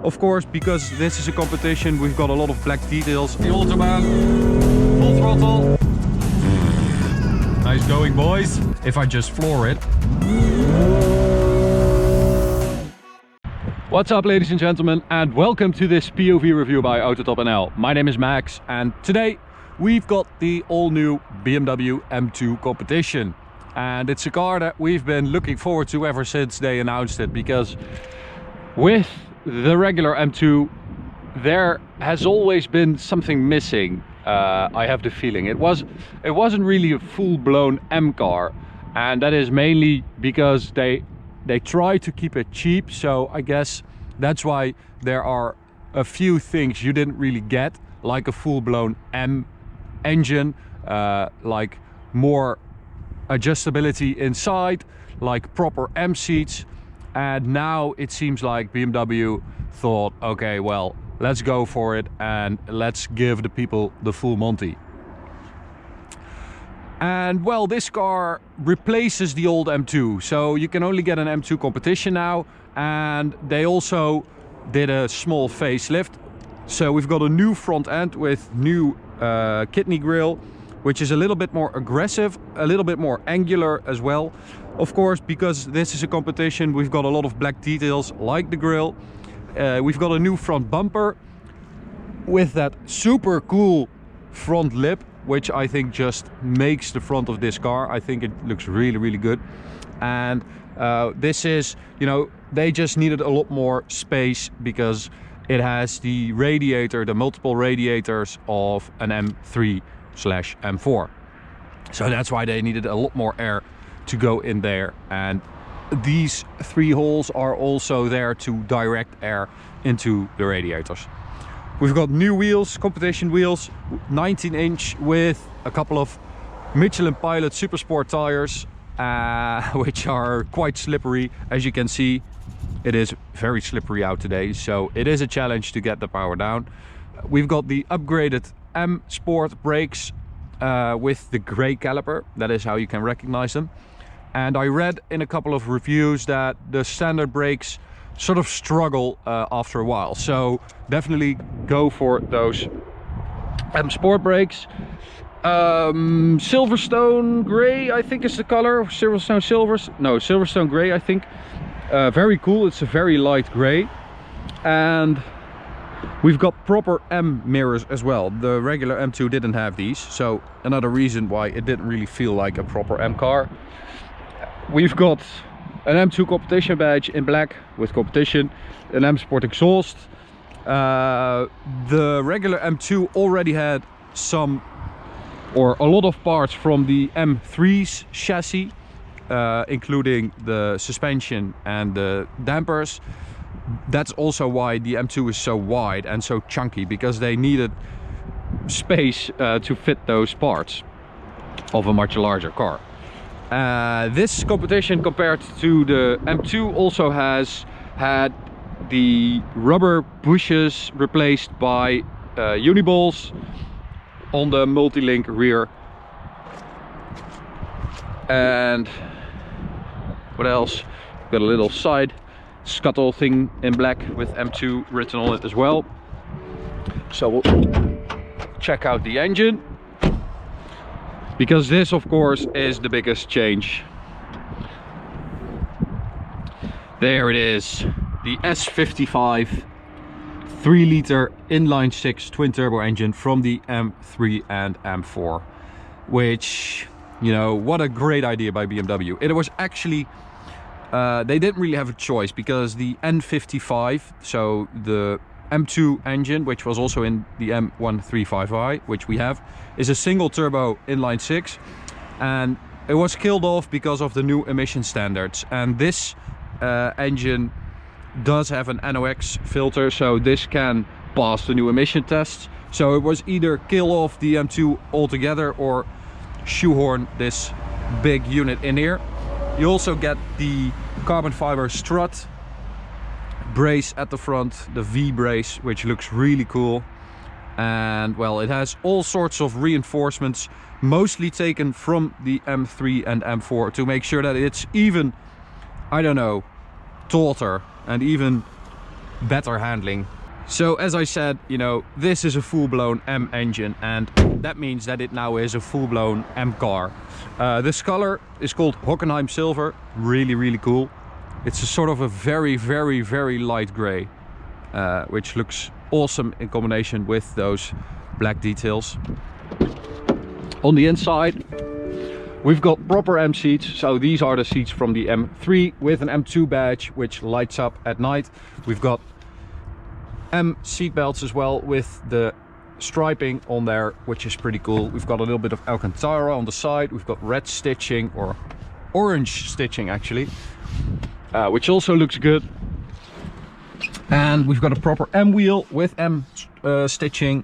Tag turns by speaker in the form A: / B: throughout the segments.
A: Of course, because this is a competition, we've got a lot of black details. The AutoBAHN, full throttle. Nice going, boys. If I just floor it. What's up, ladies and gentlemen, and welcome to this POV review by AutoTopNL. My name is Max, and today we've got the all-new BMW M2 competition. And it's a car that we've been looking forward to ever since they announced it, because with the regular M2 there has always been something missing. I have the feeling it wasn't really a full-blown M car, and that is mainly because they try to keep it cheap. So I guess that's why there are a few things you didn't really get, like a full-blown M engine, like more adjustability inside, like proper M seats. And now it seems like BMW thought, okay, well, let's go for it and let's give the people the full Monty. And well, this car replaces the old M2, so you can only get an M2 competition now. And they also did a small facelift, so we've got a new front end with new kidney grille, which is a little bit more aggressive, a little bit more angular as well. Of course, because this is a competition, we've got a lot of black details like the grille. We've got a new front bumper with that super cool front lip, which I think just makes the front of this car. I think it looks really, really good. And this is, you know, they just needed a lot more space because it has the radiator, the multiple radiators of an M3/M4. So that's why they needed a lot more air to go in there, and these three holes are also there to direct air into the radiators. We've got new wheels, competition wheels, 19-inch with a couple of Michelin Pilot Super Sport tires, which are quite slippery. As you can see, it is very slippery out today, so it is a challenge to get the power down. We've got the upgraded M Sport brakes with the grey caliper. That is how you can recognize them. And I read in a couple of reviews that the standard brakes sort of struggle after a while, so definitely go for those M Sport brakes. Silverstone grey, I think is the color. Silverstone grey, I think. Very cool. It's a very light grey, and we've got proper M mirrors as well. The regular M2 didn't have these, so another reason why it didn't really feel like a proper M car. We've got an M2 competition badge in black with competition, an M Sport exhaust. The regular M2 already had some, or a lot of parts from the M3's chassis, including the suspension and the dampers. That's also why the M2 is so wide and so chunky, because they needed space to fit those parts of a much larger car. This competition, compared to the M2, also has had the rubber bushes replaced by uniballs on the multi-link rear. And what else? Got a little side scuttle thing in black with M2 written on it as well. So we'll check out the engine, because this of course is the biggest change. There it is, the S55 3-liter inline-6 twin-turbo engine from the M3 and M4, which, you know, what a great idea by BMW. It was actually, they didn't really have a choice, because the N55, so the M2 engine, which was also in the M135i, which we have, is a single turbo inline-6, and it was killed off because of the new emission standards. And this engine does have an NOx filter, so this can pass the new emission tests. So it was either kill off the M2 altogether or shoehorn this big unit in here. You also get the carbon fiber strut brace at the front, the V brace, which looks really cool. And well, it has all sorts of reinforcements, mostly taken from the M3 and M4, to make sure that it's even, I don't know, tauter and even better handling. So as I said, you know, this is a full-blown M engine, and that means that it now is a full-blown M car. This color is called Hockenheim Silver. Really, really cool. It's a sort of a very, very, very light gray, which looks awesome in combination with those black details. On the inside, we've got proper M seats. So these are the seats from the M3 with an M2 badge, which lights up at night. We've got M seat belts as well with the striping on there, which is pretty cool. We've got a little bit of Alcantara on the side. We've got red stitching, or orange stitching actually, which also looks good. And we've got a proper M wheel with M stitching,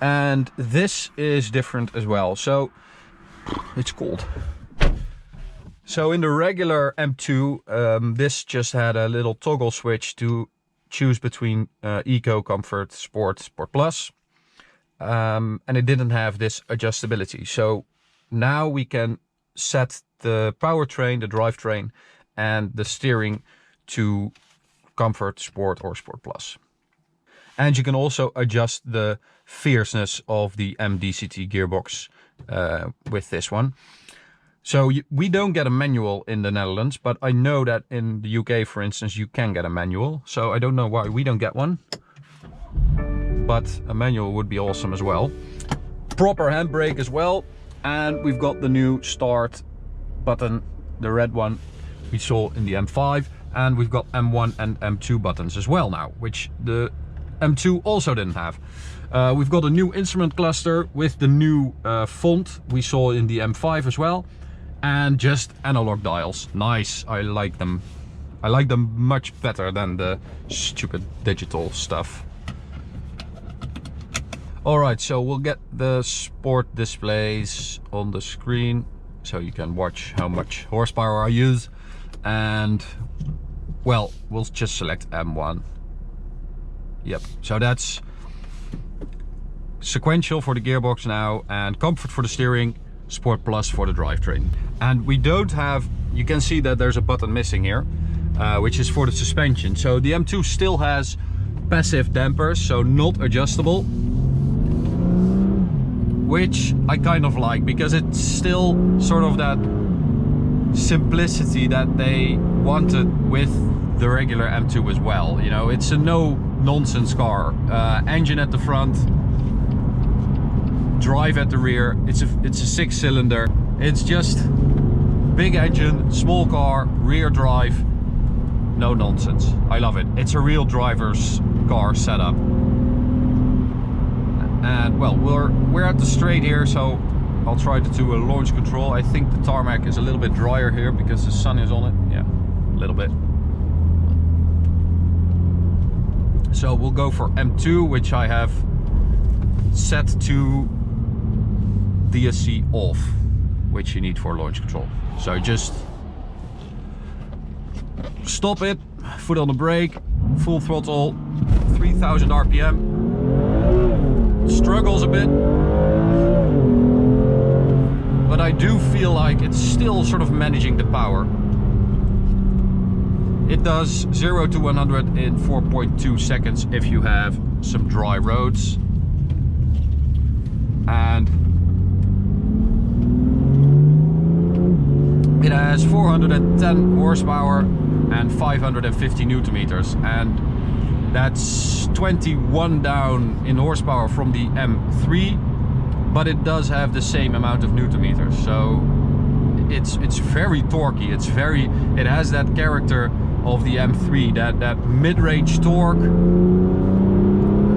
A: and this is different as well. So it's cold. So in the regular M2, this just had a little toggle switch to choose between Eco, Comfort, Sport, Sport Plus, and it didn't have this adjustability. So now we can set the powertrain, the drivetrain, and the steering to Comfort, Sport, or Sport Plus. And you can also adjust the fierceness of the MDCT gearbox with this one. So we don't get a manual in the Netherlands, but I know that in the UK, for instance, you can get a manual. So I don't know why we don't get one, but a manual would be awesome as well. Proper handbrake as well. And we've got the new start button, the red one we saw in the M5. And we've got M1 and M2 buttons as well now, which the M2 also didn't have. We've got a new instrument cluster with the new font we saw in the M5 as well. And just analog dials. Nice, I like them. I like them much better than the stupid digital stuff. Alright, so we'll get the sport displays on the screen so you can watch how much horsepower I use. And well, we'll just select M1. Yep, so that's sequential for the gearbox now, and Comfort for the steering, Sport Plus for the drivetrain. And we don't have, you can see that there's a button missing here, which is for the suspension. So the M2 still has passive dampers, so not adjustable, which I kind of like, because it's still sort of that simplicity that they wanted with the regular M2 as well. You know, it's a no-nonsense car. Engine at the front, drive at the rear. It's a 6-cylinder. It's just big engine, small car, rear drive, no nonsense. I love it. It's a real driver's car setup. And well, we're at the straight here, so I'll try to do a launch control. I think the tarmac is a little bit drier here because the sun is on it. Yeah, a little bit. So we'll go for M2, which I have set to DSC off, which you need for launch control. So just stop it, foot on the brake, full throttle, 3000 RPM. Struggles a bit, but I do feel like it's still sort of managing the power. It does 0 to 100 in 4.2 seconds if you have some dry roads. And it has 410 horsepower and 550 Newton meters, and that's 21 down in horsepower from the M3, but it does have the same amount of Newton meters. So it's very torquey. It has that character of the M3, that mid-range torque,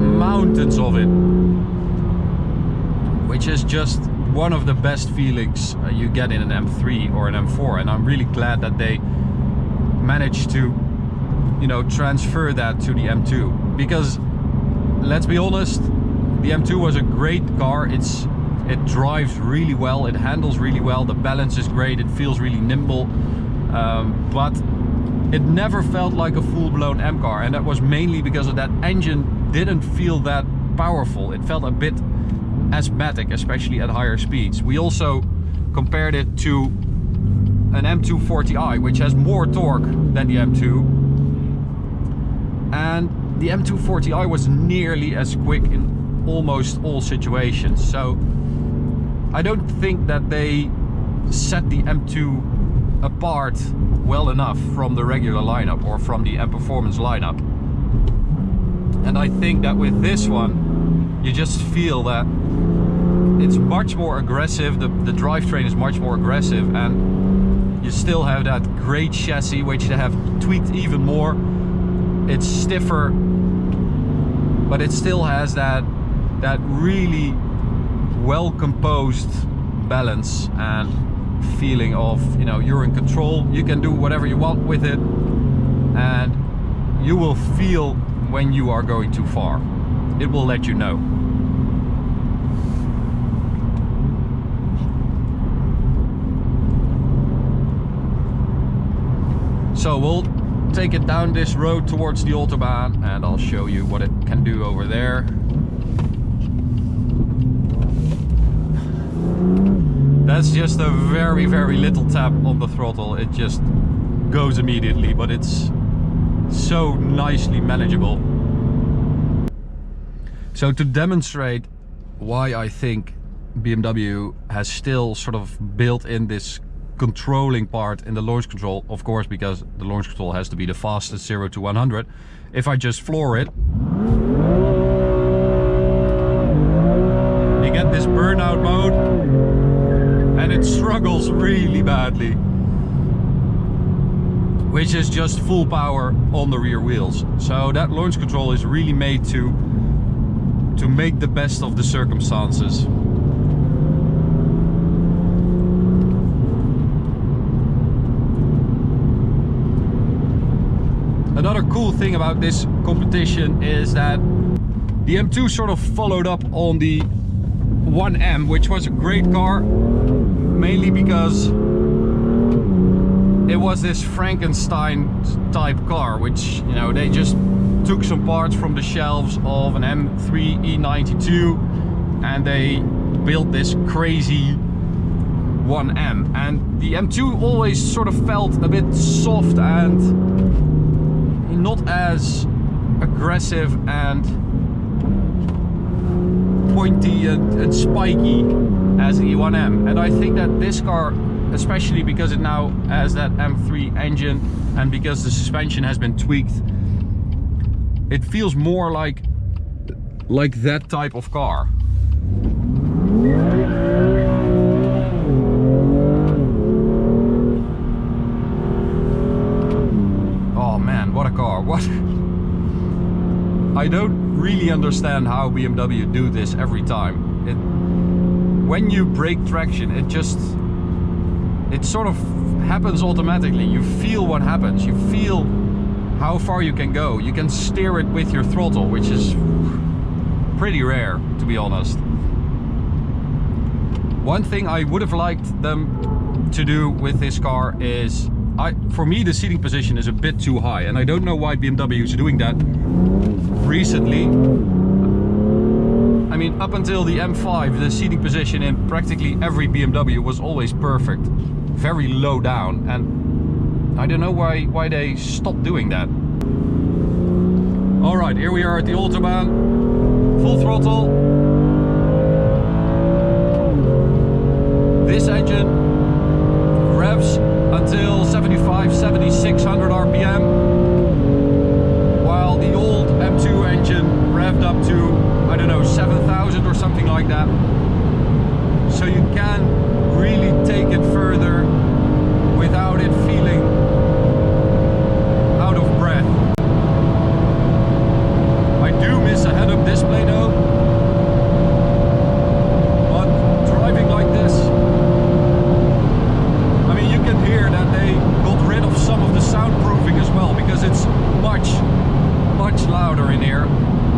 A: mountains of it, which is just one of the best feelings you get in an M3 or an M4. And I'm really glad that they managed to, you know, transfer that to the M2, because let's be honest, the M2 was a great car. It drives really well, it handles really well, the balance is great, it feels really nimble, but it never felt like a full-blown M car, and that was mainly because of that engine didn't feel that powerful. It felt a bit asthmatic, especially at higher speeds. We also compared it to an M240i, which has more torque than the M2, and the M240i was nearly as quick in almost all situations. So I don't think that they set the M2 apart well enough from the regular lineup or from the M Performance lineup. And I think that with this one, you just feel that it's much more aggressive, the drivetrain is much more aggressive, and you still have that great chassis which they have tweaked even more. It's stiffer, but it still has that really well composed balance and feeling of, you know, you're in control, you can do whatever you want with it, and you will feel when you are going too far. It will let you know. So we'll take it down this road towards the Autobahn and I'll show you what it can do over there. That's just a very, very little tap on the throttle. It just goes immediately, but it's so nicely manageable. So to demonstrate why I think BMW has still sort of built in this controlling part in the launch control, of course, because the launch control has to be the fastest 0 to 100. If I just floor it, you get this burnout mode and it struggles really badly, which is just full power on the rear wheels. So that launch control is really made to make the best of the circumstances. Another cool thing about this competition is that the M2 sort of followed up on the 1M, which was a great car, mainly because it was this Frankenstein type car, which, you know, they just took some parts from the shelves of an M3 E92 and they built this crazy 1M. And the M2 always sort of felt a bit soft and not as aggressive and pointy and spiky as the E1M. And I think that this car, especially because it now has that M3 engine and because the suspension has been tweaked, it feels more like that type of car. Oh man, what a car. What? I don't really understand how BMW do this every time. When you break traction, it sort of happens automatically. You feel what happens. You feel how far you can go. You can steer it with your throttle, which is pretty rare, to be honest. One thing I would have liked them to do with this car is, for me, the seating position is a bit too high, and I don't know why BMW is doing that recently. I mean, up until the M5, the seating position in practically every BMW was always perfect, very low down, and I don't know why they stopped doing that. All right, here we are at the Autobahn, full throttle. This engine revs until 7,600 RPM, while the old M2 engine revved up to, I don't know, 7,000 or something like that. So you can really take it further without it feeling out of breath. I do miss a head-up display though, but driving like this, I mean, you can hear that they got rid of some of the soundproofing as well, because it's much louder in here.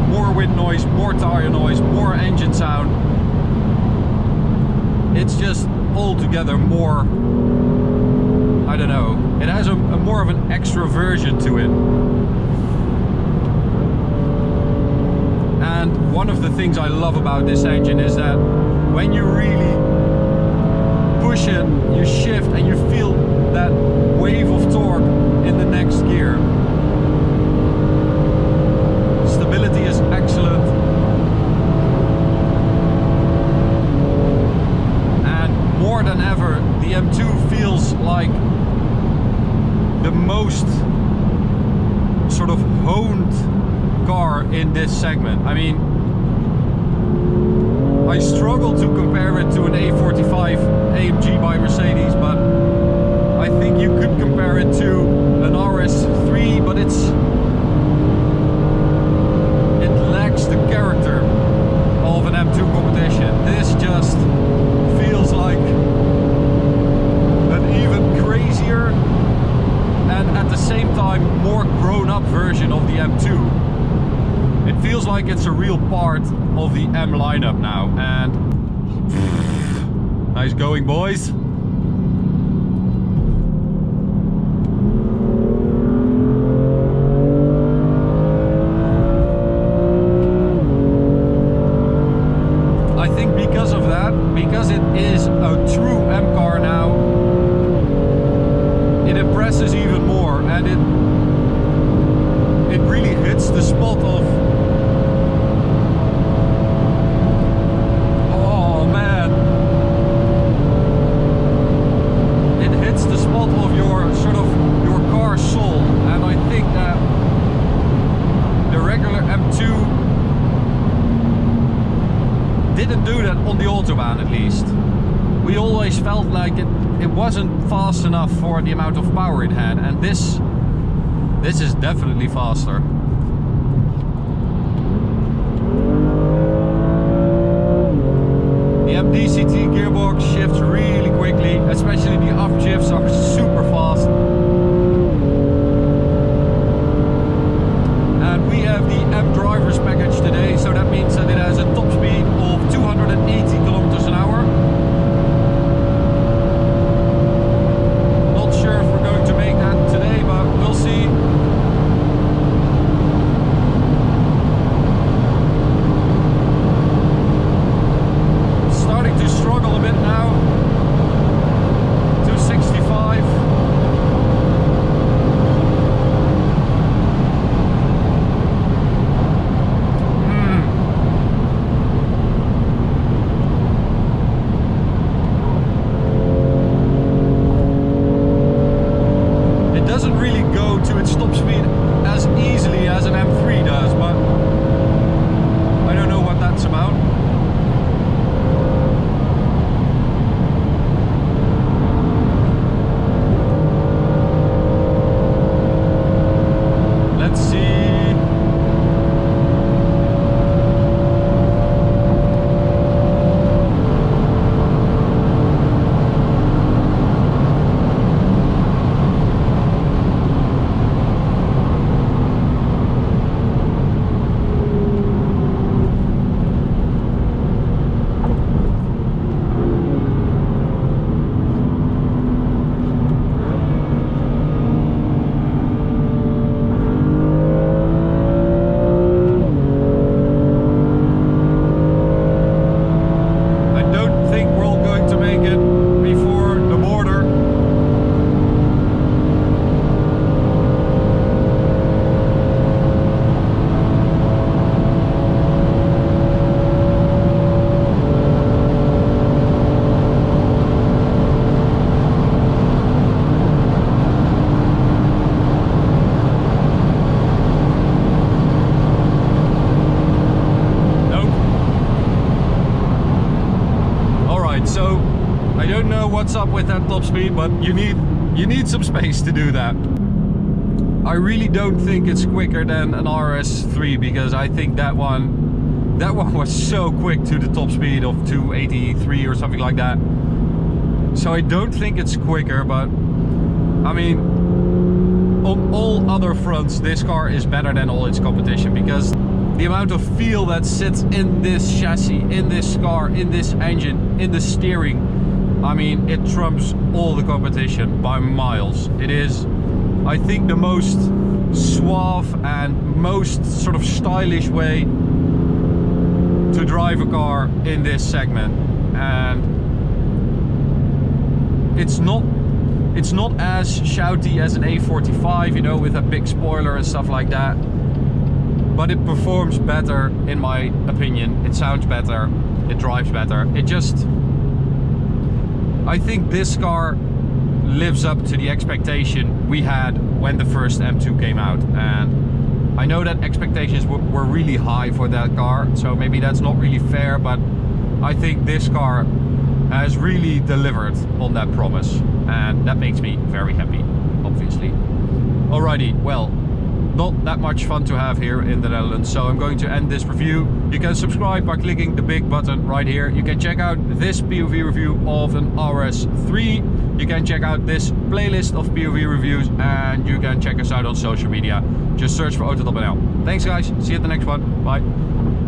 A: More wind noise, more tire noise, more engine sound. It's just altogether more, I don't know, it has a more of an extra version to it. And one of the things I love about this engine is that when you really push it, you shift and you feel that wave of torque in the next gear. car in this segment. I mean, I struggle to compare it to an A45 AMG by Mercedes, but I think you could compare it to an RS3, but it lacks the character of an M2 competition. This just feels like an even crazier and at the same time more grown-up version of the M2. It feels like it's a real part of the M lineup now, and nice going, boys. I think because of that, because it is a true M car now, it impresses even more, and it really hits the spot of, oh man, it hits the spot of your sort of your car soul. And I think that the regular M2 didn't do that on the Autobahn, at least. We always felt like it wasn't fast enough for the amount of power it had, and this is definitely faster. The MDCT gearbox shifts really quickly, especially the up shifts are super fast. And we have the M drivers package today, so that means that it has a top speed of 280 kilometers an hour. Not sure if we're going to make that today, but we'll see. Starting to struggle a bit now. 265. Doesn't really go to its top speed as easily as an M3 does, but I don't know what that's about. Let's see. So I don't know what's up with that top speed, but you need some space to do that. I really don't think it's quicker than an RS3, because I think that one was so quick to the top speed of 283 or something like that. So I don't think it's quicker, but I mean, on all other fronts, this car is better than all its competition, because the amount of feel that sits in this chassis, in this car, in this engine, in the steering, I mean, it trumps all the competition by miles. It is, I think, the most suave and most sort of stylish way to drive a car in this segment. And it's not as shouty as an A45, you know, with a big spoiler and stuff like that. But it performs better, in my opinion. It sounds better, it drives better. It just, I think this car lives up to the expectation we had when the first M2 came out. And I know that expectations were really high for that car, so maybe that's not really fair, but I think this car has really delivered on that promise, and that makes me very happy, obviously. Alrighty, well, not that much fun to have here in the Netherlands, so I'm going to end this review. You can subscribe by clicking the big button right here. You can check out this POV review of an RS3. You can check out this playlist of POV reviews, and you can check us out on social media. Just search for AutoTopNL. Thanks guys, see you at the next one, bye.